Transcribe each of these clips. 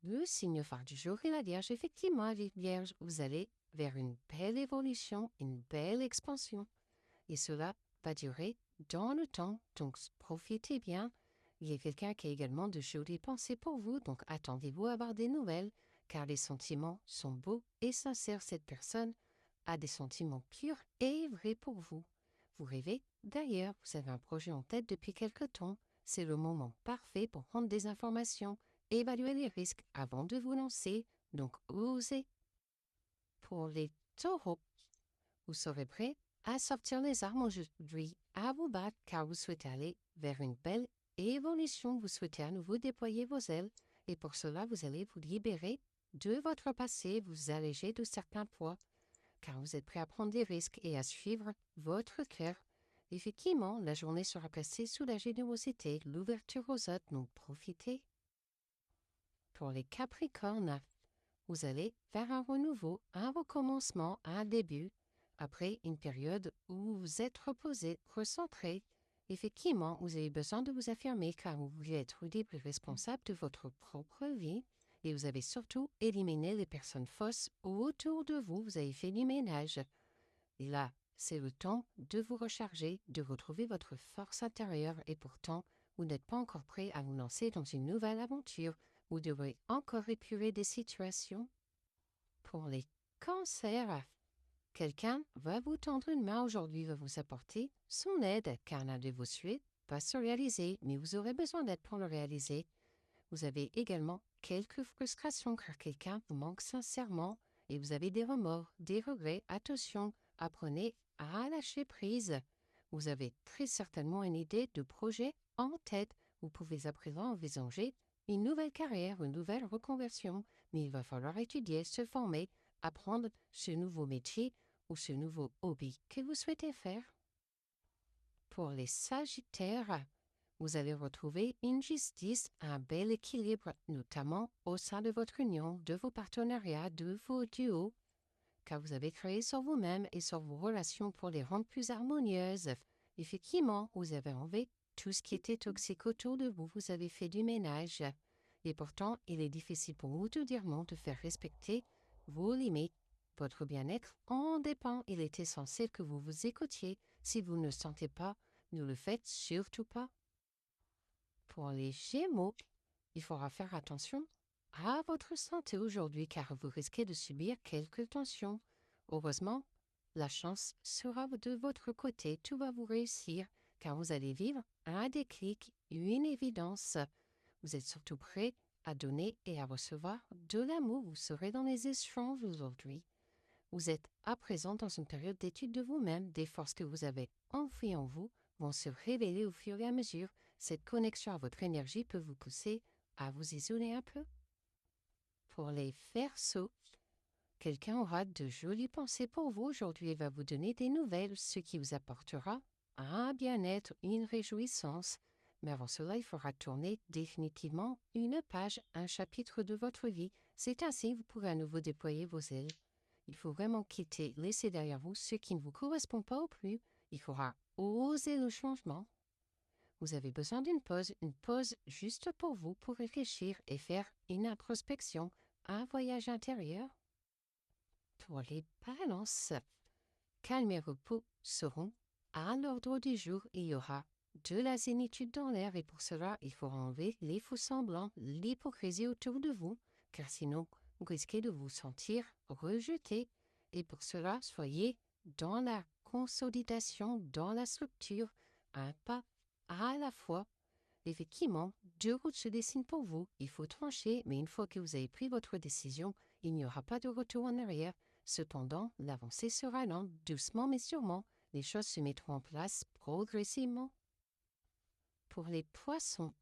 Le signe phare du jour est la Vierge. Effectivement, les Vierges, vous allez vers une belle évolution, une belle expansion. Et cela va durer dans le temps, donc profitez bien. Il y a quelqu'un qui a également de jolies pensées pour vous, donc attendez-vous à avoir des nouvelles, car les sentiments sont beaux et sincères. Cette personne a des sentiments purs et vrais pour vous. Vous rêvez d'ailleurs, vous avez un projet en tête depuis quelque temps. C'est le moment parfait pour prendre des informations, évaluer les risques avant de vous lancer, donc osez. Pour les taureaux, vous serez prêt à sortir les armes aujourd'hui, à vous battre car vous souhaitez aller vers une belle évolution. Vous souhaitez à nouveau déployer vos ailes et pour cela, vous allez vous libérer de votre passé, vous alléger de certains poids car vous êtes prêt à prendre des risques et à suivre votre cœur. Effectivement, la journée sera placée sous la générosité, l'ouverture aux autres, donc profitez. Pour les Capricornes, vous allez faire un renouveau, un recommencement, un début, après une période où vous vous êtes reposé, recentré. Effectivement, vous avez besoin de vous affirmer car vous voulez être libre et responsable de votre propre vie et vous avez surtout éliminé les personnes fausses autour de vous. Vous avez fait du ménage. Et là, c'est le temps de vous recharger, de retrouver votre force intérieure et pourtant, vous n'êtes pas encore prêt à vous lancer dans une nouvelle aventure. Vous devrez encore épurer des situations. Pour les cancers, quelqu'un va vous tendre une main aujourd'hui, va vous apporter son aide, car l'un de vos souhaits va se réaliser, mais vous aurez besoin d'aide pour le réaliser. Vous avez également quelques frustrations car quelqu'un vous manque sincèrement et vous avez des remords, des regrets. Attention, apprenez à lâcher prise. Vous avez très certainement une idée de projet en tête. Vous pouvez à présent envisager une nouvelle carrière, une nouvelle reconversion, mais il va falloir étudier, se former, apprendre ce nouveau métier ou ce nouveau hobby que vous souhaitez faire. Pour les Sagittaires, vous allez retrouver une justice, un bel équilibre, notamment au sein de votre union, de vos partenariats, de vos duos, car vous avez créé sur vous-même et sur vos relations pour les rendre plus harmonieuses. Effectivement, vous avez enlevé tout ce qui était toxique autour de vous, vous avez fait du ménage. Et pourtant, il est difficile pour vous de dire non, de faire respecter vos limites. Votre bien-être en dépend. Il est essentiel que vous vous écoutiez. Si vous ne le sentez pas, ne le faites surtout pas. Pour les Gémeaux, il faudra faire attention à votre santé aujourd'hui car vous risquez de subir quelques tensions. Heureusement, la chance sera de votre côté. Tout va vous réussir car vous allez vivre un déclic, une évidence. Vous êtes surtout prêt à donner et à recevoir de l'amour. Vous serez dans les échanges aujourd'hui. Vous êtes à présent dans une période d'étude de vous-même. Des forces que vous avez enfouies en vous vont se révéler au fur et à mesure. Cette connexion à votre énergie peut vous pousser à vous isoler un peu. Pour les Verseaux, quelqu'un aura de jolies pensées pour vous aujourd'hui et va vous donner des nouvelles, ce qui vous apportera un bien-être, une réjouissance. Mais avant cela, il faudra tourner définitivement une page, un chapitre de votre vie. C'est ainsi que vous pourrez à nouveau déployer vos ailes. Il faut vraiment quitter, laisser derrière vous ce qui ne vous correspond pas au plus. Il faudra oser le changement. Vous avez besoin d'une pause juste pour vous, pour réfléchir et faire une introspection, un voyage intérieur. Pour les balances, calme et repos seront à l'ordre du jour. Il y aura de la zénitude dans l'air et pour cela, il faut enlever les faux semblants, l'hypocrisie autour de vous, car sinon, vous risquez de vous sentir rejeté. Et pour cela, soyez dans la consolidation, dans la structure, un pas à la fois. Effectivement, deux routes se dessinent pour vous. Il faut trancher, mais une fois que vous avez pris votre décision, il n'y aura pas de retour en arrière. Cependant, l'avancée sera lente, doucement mais sûrement. Les choses se mettront en place progressivement. Pour les poissons,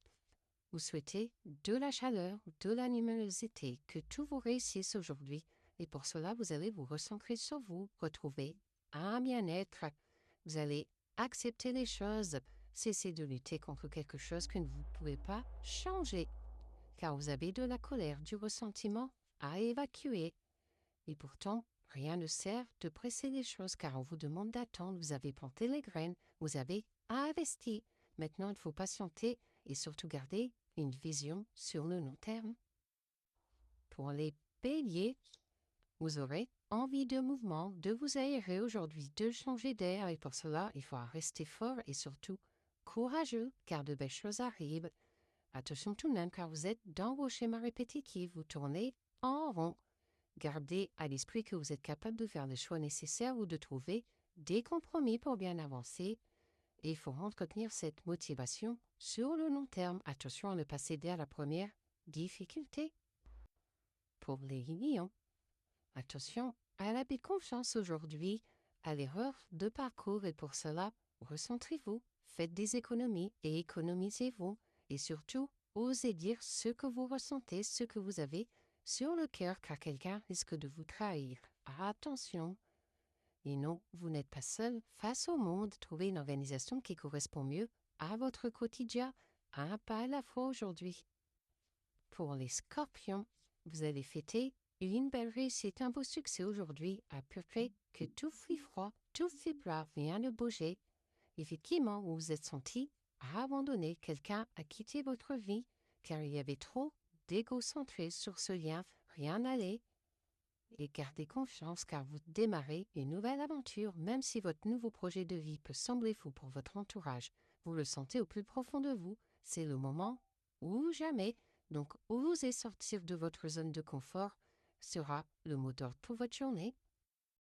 vous souhaitez de la chaleur, de la luminosité, que tout vous réussisse aujourd'hui. Et pour cela, vous allez vous recentrer sur vous, retrouver un bien-être. Vous allez accepter les choses, cesser de lutter contre quelque chose que vous ne pouvez pas changer, car vous avez de la colère, du ressentiment à évacuer. Et pourtant, rien ne sert de presser les choses, car on vous demande d'attendre. Vous avez planté les graines, vous avez investi. Maintenant, il faut patienter et surtout garder une vision sur le long terme. Pour les béliers, vous aurez envie de mouvement, de vous aérer aujourd'hui, de changer d'air, et pour cela, il faut rester fort et surtout courageux, car de belles choses arrivent. Attention tout de même, car vous êtes dans vos schémas répétitifs, vous tournez en rond. Gardez à l'esprit que vous êtes capable de faire les choix nécessaires ou de trouver des compromis pour bien avancer. Et il faut entretenir cette motivation sur le long terme. Attention à ne pas céder à la première difficulté. Pour les lions, attention à l'abus de confiance aujourd'hui, à l'erreur de parcours, et pour cela, recentrez-vous, faites des économies et économisez-vous. Et surtout, osez dire ce que vous ressentez, ce que vous avez sur le cœur, car quelqu'un risque de vous trahir. Attention! Et non, vous n'êtes pas seul face au monde. Trouvez une organisation qui correspond mieux à votre quotidien, un pas à la fois aujourd'hui. Pour les scorpions, vous allez fêter une belle réussite, un beau succès aujourd'hui, à peu près que tout fait froid, tout fait plat, rien ne bougeait. Effectivement, vous vous êtes senti abandonné, quelqu'un a quitté votre vie, car il y avait trop d'égocentré sur ce lien, rien n'allait. Et gardez confiance, car vous démarrez une nouvelle aventure, même si votre nouveau projet de vie peut sembler fou pour votre entourage. Vous le sentez au plus profond de vous, c'est le moment ou jamais. Donc, oser sortir de votre zone de confort sera le mot d'ordre pour votre journée.